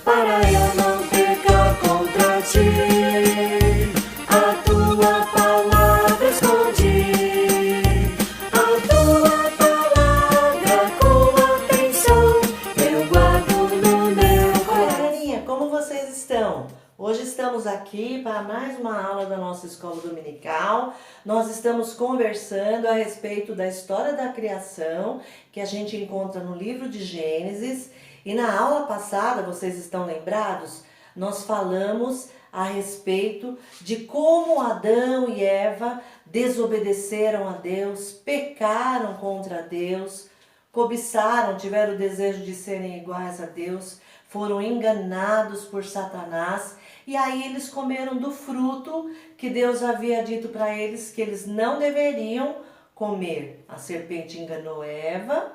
para eu não pecar contra ti. A tua palavra escondi, a tua palavra com atenção eu guardo no meu coração. Galerinha, como vocês estão? Hoje estamos aqui para mais uma aula da nossa escola dominical. Nós estamos conversando a respeito da história da criação que a gente encontra no livro de Gênesis. E na aula passada, vocês estão lembrados? Nós falamos a respeito de como Adão e Eva desobedeceram a Deus, pecaram contra Deus, cobiçaram, tiveram o desejo de serem iguais a Deus, foram enganados por Satanás e aí eles comeram do fruto que Deus havia dito para eles que eles não deveriam comer. A serpente enganou Eva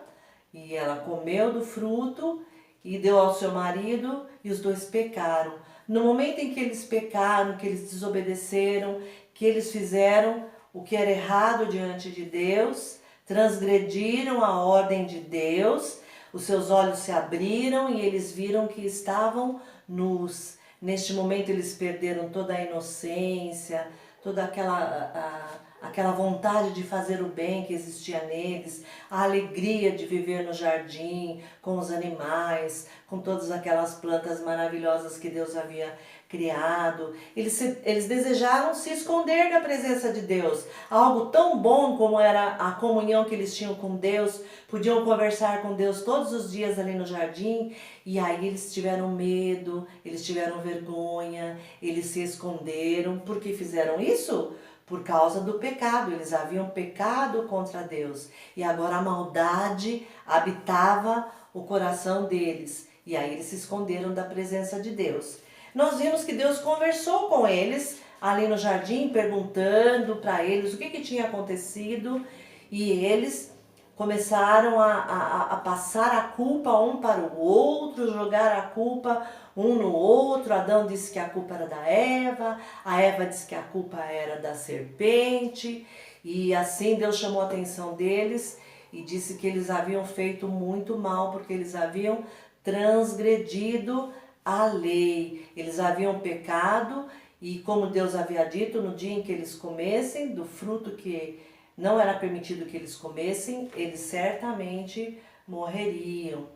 e ela comeu do fruto e deu ao seu marido e os dois pecaram. No momento em que eles pecaram, que eles desobedeceram, que eles fizeram o que era errado diante de Deus, transgrediram a ordem de Deus, os seus olhos se abriram e eles viram que estavam nus. Neste momento eles perderam toda a inocência, toda aquela vontade de fazer o bem que existia neles, a alegria de viver no jardim, com os animais, com todas aquelas plantas maravilhosas que Deus havia criado. Eles desejaram se esconder da presença de Deus. Algo tão bom como era a comunhão que eles tinham com Deus, podiam conversar com Deus todos os dias ali no jardim, e aí eles tiveram medo, eles tiveram vergonha, eles se esconderam. Por que fizeram isso? Por causa do pecado, eles haviam pecado contra Deus e agora a maldade habitava o coração deles e aí eles se esconderam da presença de Deus. Nós vimos que Deus conversou com eles ali no jardim, perguntando para eles o que tinha acontecido e eles começaram a passar a culpa um para o outro, jogar a culpa um no outro. Adão disse que a culpa era da Eva, a Eva disse que a culpa era da serpente, e assim Deus chamou a atenção deles e disse que eles haviam feito muito mal, porque eles haviam transgredido a lei, eles haviam pecado, e como Deus havia dito, no dia em que eles comessem do fruto que não era permitido que eles comessem, eles certamente morreriam.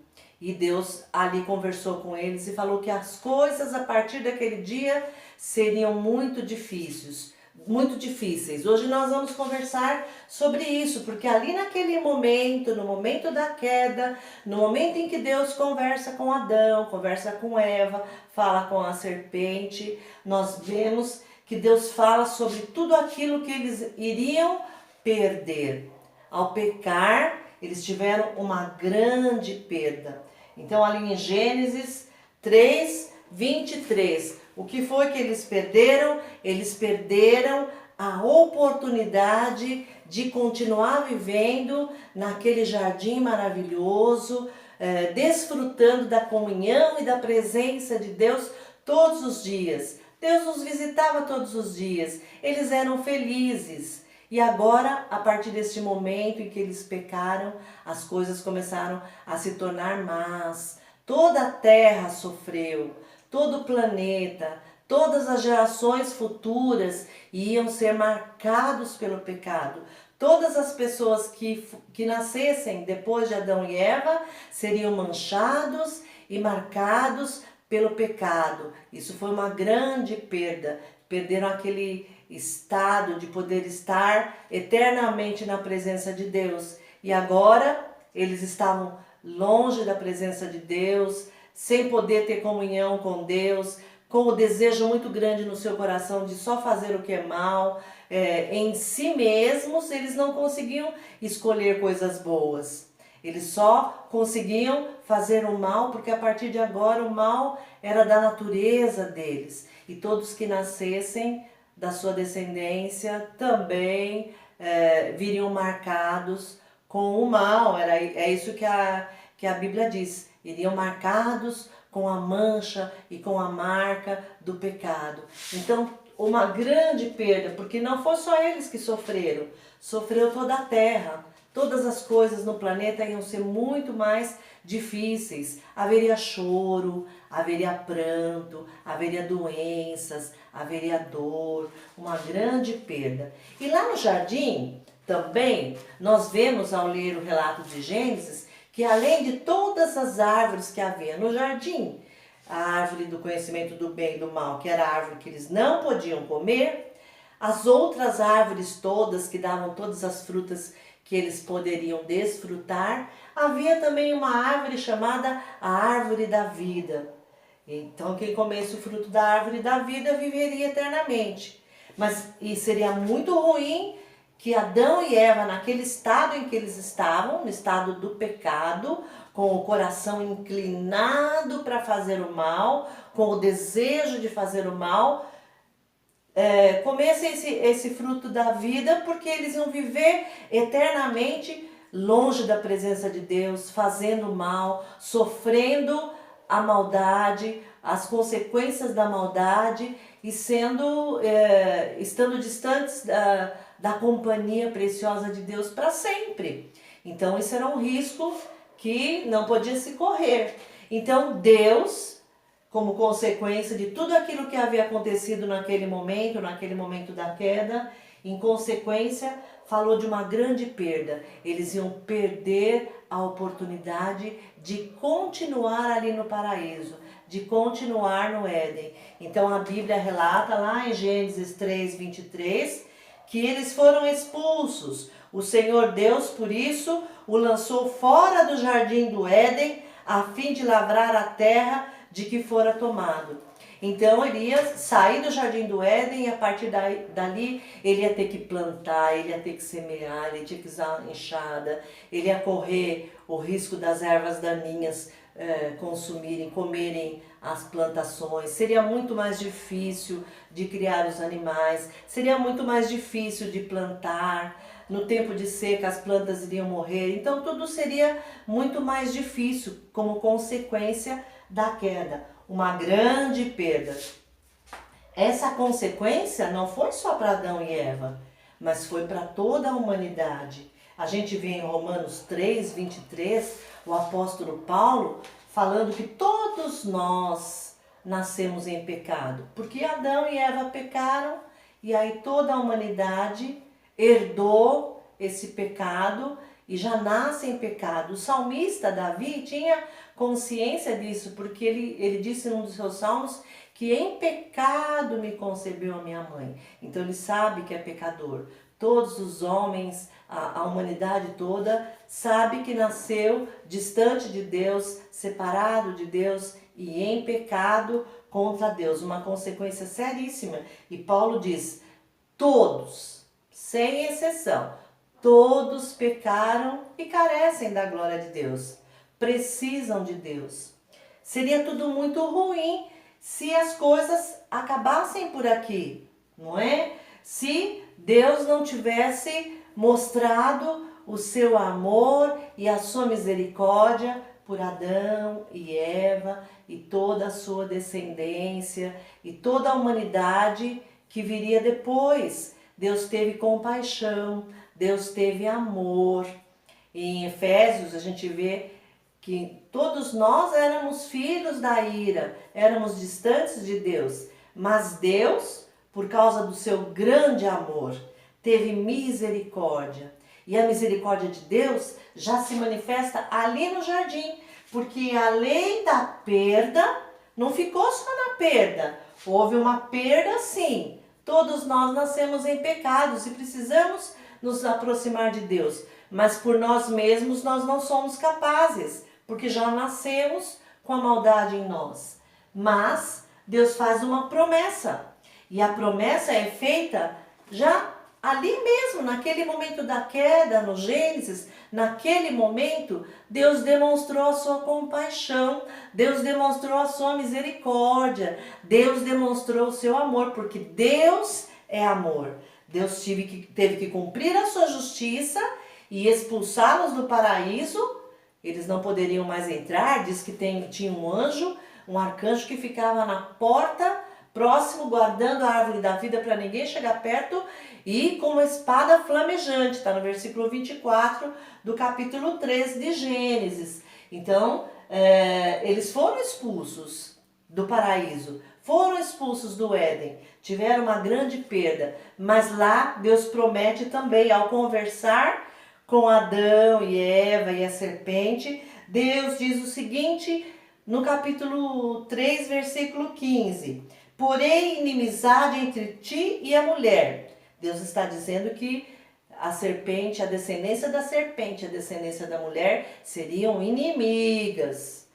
E Deus ali conversou com eles e falou que as coisas a partir daquele dia seriam muito difíceis. Hoje nós vamos conversar sobre isso, porque ali naquele momento, no momento da queda, no momento em que Deus conversa com Adão, conversa com Eva, fala com a serpente, nós vemos que Deus fala sobre tudo aquilo que eles iriam perder. Ao pecar, eles tiveram uma grande perda. Então, ali em Gênesis 3, 23, o que foi que eles perderam? Eles perderam a oportunidade de continuar vivendo naquele jardim maravilhoso, desfrutando da comunhão e da presença de Deus todos os dias. Deus os visitava todos os dias, eles eram felizes. E agora, a partir deste momento em que eles pecaram, as coisas começaram a se tornar más. Toda a terra sofreu, todo o planeta, todas as gerações futuras iam ser marcados pelo pecado. Todas as pessoas que nascessem depois de Adão e Eva seriam manchados e marcados pelo pecado. Isso foi uma grande perda. Perderam aquele estado de poder estar eternamente na presença de Deus. E agora eles estavam longe da presença de Deus, sem poder ter comunhão com Deus, com o desejo muito grande no seu coração de só fazer o que é mal. Em si mesmos, eles não conseguiam escolher coisas boas. Eles só conseguiam fazer o mal, porque a partir de agora o mal era da natureza deles. E todos que nascessem da sua descendência também viriam marcados com o mal. É isso que a Bíblia diz. Iriam marcados com a mancha e com a marca do pecado. Então, uma grande perda, porque não foi só eles que sofreram, sofreu toda a terra. todas as coisas no planeta iam ser muito mais difíceis. Haveria choro, haveria pranto, haveria doenças, haveria dor, uma grande perda. E lá no jardim, também, nós vemos ao ler o relato de Gênesis, que além de todas as árvores que havia no jardim, a árvore do conhecimento do bem e do mal, que era a árvore que eles não podiam comer, as outras árvores todas, que davam todas as frutas que eles poderiam desfrutar, havia também uma árvore chamada a árvore da vida. Então, quem comesse o fruto da árvore da vida viveria eternamente. Mas e seria muito ruim que Adão e Eva, naquele estado em que eles estavam, no estado do pecado, com o coração inclinado para fazer o mal, com o desejo de fazer o mal, comessem esse fruto da vida, porque eles iam viver eternamente longe da presença de Deus, fazendo mal, sofrendo a maldade, as consequências da maldade e estando distantes da companhia preciosa de Deus para sempre. Então isso era um risco que não podia se correr. Então Deus, como consequência de tudo aquilo que havia acontecido naquele momento da queda, em consequência, falou de uma grande perda. Eles iam perder a oportunidade de continuar ali no paraíso, de continuar no Éden. Então a Bíblia relata lá em Gênesis 3:23, que eles foram expulsos. O Senhor Deus, por isso, o lançou fora do jardim do Éden, a fim de lavrar a terra de que fora tomado. Então ele ia sair do jardim do Éden e a partir dali ele ia ter que plantar, ele ia ter que semear, ele tinha que usar enxada, ele ia correr o risco das ervas daninhas comerem as plantações. Seria muito mais difícil de criar os animais, seria muito mais difícil de plantar. No tempo de seca as plantas iriam morrer, então tudo seria muito mais difícil como consequência da queda. Uma grande perda. Essa consequência não foi só para Adão e Eva, mas foi para toda a humanidade. A gente vê em Romanos 3:23, o apóstolo Paulo falando que todos nós nascemos em pecado, porque Adão e Eva pecaram e aí toda a humanidade herdou esse pecado e já nasce em pecado. O salmista Davi tinha consciência disso, porque ele disse num dos seus salmos que em pecado me concebeu a minha mãe. Então ele sabe que é pecador. Todos os homens, a humanidade toda, sabe que nasceu distante de Deus, separado de Deus e em pecado contra Deus. Uma consequência seríssima. E Paulo diz, todos, sem exceção, todos pecaram e carecem da glória de Deus. Precisam de Deus. Seria tudo muito ruim se as coisas acabassem por aqui, não é? Se Deus não tivesse mostrado o seu amor e a sua misericórdia por Adão e Eva e toda a sua descendência e toda a humanidade que viria depois. Deus teve compaixão, Deus teve amor. Em Efésios a gente vê que todos nós éramos filhos da ira, éramos distantes de Deus, mas Deus, por causa do seu grande amor, teve misericórdia. E a misericórdia de Deus já se manifesta ali no jardim, porque além da perda, não ficou só na perda, houve uma perda sim. Todos nós nascemos em pecados e precisamos nos aproximar de Deus, mas por nós mesmos nós não somos capazes, porque já nascemos com a maldade em nós. Mas Deus faz uma promessa, e a promessa é feita já ali mesmo, naquele momento da queda, no Gênesis, naquele momento, Deus demonstrou a sua compaixão, Deus demonstrou a sua misericórdia, Deus demonstrou o seu amor, porque Deus é amor. Deus teve que cumprir a sua justiça e expulsá-los do paraíso. Eles não poderiam mais entrar, diz que tinha um anjo, um arcanjo que ficava na porta próximo, guardando a árvore da vida para ninguém chegar perto, e com uma espada flamejante, está no versículo 24 do capítulo 3 de Gênesis. Então, eles foram expulsos do paraíso, foram expulsos do Éden, tiveram uma grande perda, mas lá Deus promete também, ao conversar com Adão e Eva e a serpente, Deus diz o seguinte no capítulo 3, versículo 15: porém inimizade entre ti e a mulher. Deus está dizendo que a serpente, a descendência da serpente, a descendência da mulher seriam inimigas.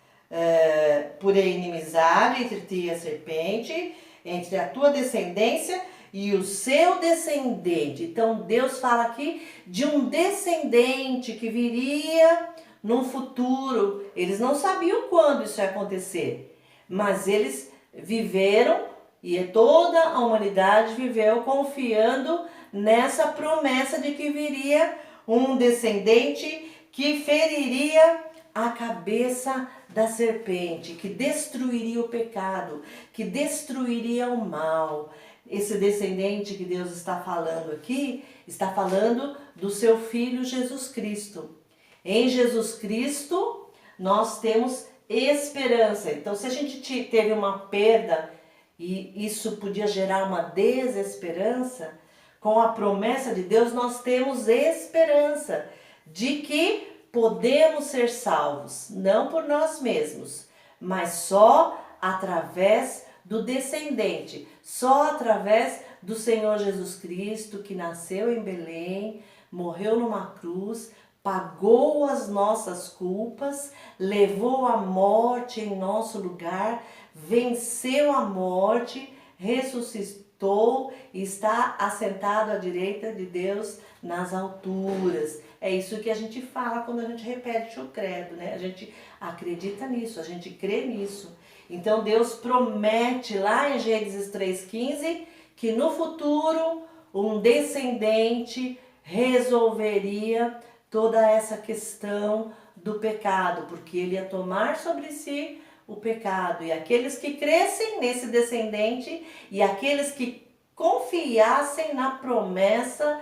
Porém inimizade entre ti e a serpente, entre a tua descendência e o seu descendente. Então Deus fala aqui de um descendente que viria num futuro. Eles não sabiam quando isso ia acontecer, mas eles viveram, e toda a humanidade viveu confiando nessa promessa de que viria um descendente que feriria a cabeça da serpente, que destruiria o pecado, que destruiria o mal. Esse descendente que Deus está falando aqui, está falando do seu Filho Jesus Cristo. Em Jesus Cristo, nós temos esperança. Então, se a gente teve uma perda e isso podia gerar uma desesperança, com a promessa de Deus nós temos esperança de que podemos ser salvos, não por nós mesmos, mas só através do descendente, só através do Senhor Jesus Cristo, que nasceu em Belém, morreu numa cruz, pagou as nossas culpas, levou a morte em nosso lugar, venceu a morte, ressuscitou e está assentado à direita de Deus nas alturas. É isso que a gente fala quando a gente repete o credo, né? A gente acredita nisso, a gente crê nisso. Então Deus promete lá em Gênesis 3,15 que no futuro um descendente resolveria toda essa questão do pecado, porque ele ia tomar sobre si o pecado. E aqueles que crescem nesse descendente e aqueles que confiassem na promessa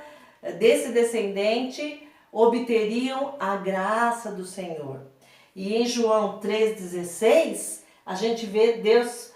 desse descendente obteriam a graça do Senhor. E em João 3,16, a gente vê Deus,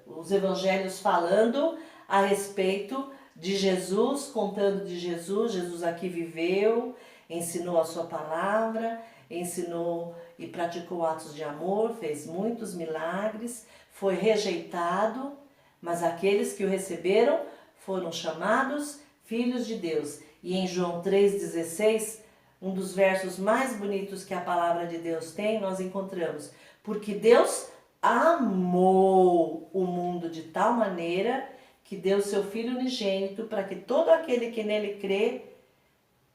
os evangelhos falando a respeito de Jesus, contando de Jesus. Jesus aqui viveu, ensinou a sua palavra, ensinou e praticou atos de amor, fez muitos milagres, foi rejeitado, mas aqueles que o receberam foram chamados filhos de Deus. E em João 3,16, um dos versos mais bonitos que a palavra de Deus tem, nós encontramos: porque Deus amou o mundo de tal maneira que deu seu Filho unigênito para que todo aquele que nele crê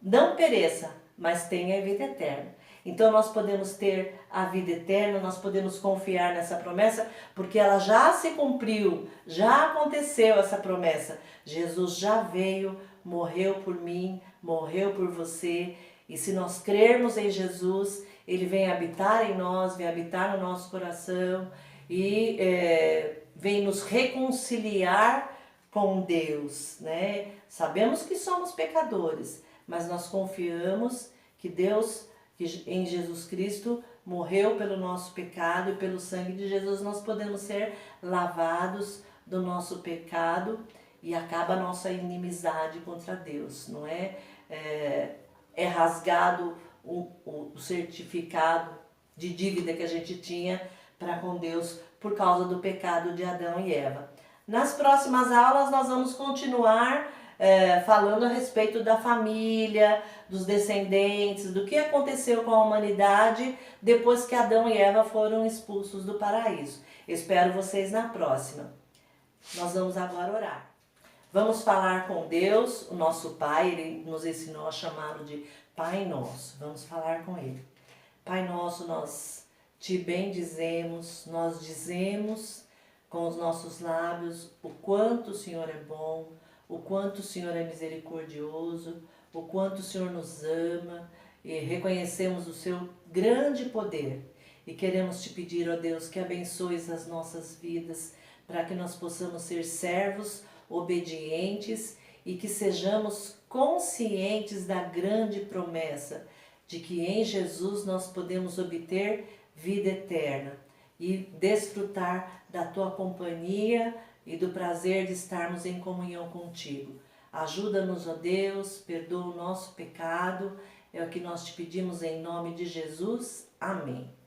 não pereça, mas tenha a vida eterna. Então nós podemos ter a vida eterna, nós podemos confiar nessa promessa, porque ela já se cumpriu, já aconteceu essa promessa. Jesus já veio, morreu por mim, morreu por você, e se nós crermos em Jesus, Ele vem habitar em nós, vem habitar no nosso coração e vem nos reconciliar com Deus, né? Sabemos que somos pecadores, mas nós confiamos que Deus, que em Jesus Cristo, morreu pelo nosso pecado, e pelo sangue de Jesus nós podemos ser lavados do nosso pecado e acaba a nossa inimizade contra Deus, não é? É rasgado o certificado de dívida que a gente tinha para com Deus por causa do pecado de Adão e Eva. Nas próximas aulas nós vamos continuar falando a respeito da família, dos descendentes, do que aconteceu com a humanidade depois que Adão e Eva foram expulsos do paraíso. Espero vocês na próxima. Nós vamos agora orar. Vamos falar com Deus, o nosso Pai. Ele nos ensinou a chamá-lo de Pai Nosso. Vamos falar com Ele. Pai Nosso, nós te bendizemos, nós dizemos com os nossos lábios o quanto o Senhor é bom, o quanto o Senhor é misericordioso, o quanto o Senhor nos ama, e reconhecemos o seu grande poder. E queremos te pedir, ó Deus, que abençoes as nossas vidas, para que nós possamos ser servos obedientes e que sejamos conscientes da grande promessa de que em Jesus nós podemos obter vida eterna e desfrutar da tua companhia e do prazer de estarmos em comunhão contigo. Ajuda-nos, ó Deus, perdoa o nosso pecado, é o que nós te pedimos em nome de Jesus. Amém.